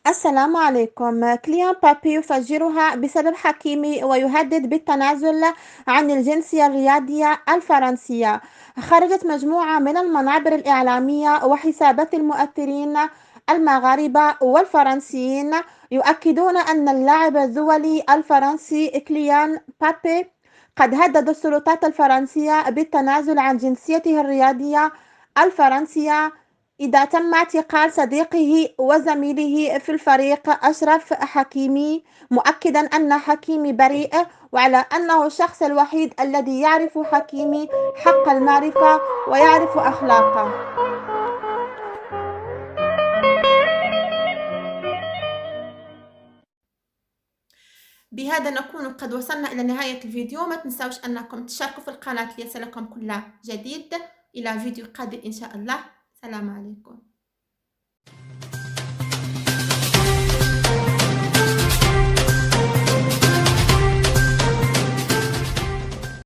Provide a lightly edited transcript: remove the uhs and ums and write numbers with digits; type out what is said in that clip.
السلام عليكم. كليان بابي يفجرها بسبب حكيمي ويهدد بالتنازل عن الجنسية الرياضية الفرنسية. خرجت مجموعة من المنابر الإعلامية وحسابات المؤثرين المغاربة والفرنسيين يؤكدون أن اللاعب الدولي الفرنسي كليان بابي قد هدد السلطات الفرنسية بالتنازل عن جنسيته الرياضية الفرنسية إذا تم اعتقال صديقه وزميله في الفريق أشرف حكيمي، مؤكدا أن حكيمي بريء وعلى أنه الشخص الوحيد الذي يعرف حكيمي حق المعرفة ويعرف أخلاقه. بهذا نكون قد وصلنا إلى نهاية الفيديو. ما تنسوش أنكم تشاركوا في القناة ليصلكم كل جديد. إلى فيديو قادم إن شاء الله. سلام عليكم.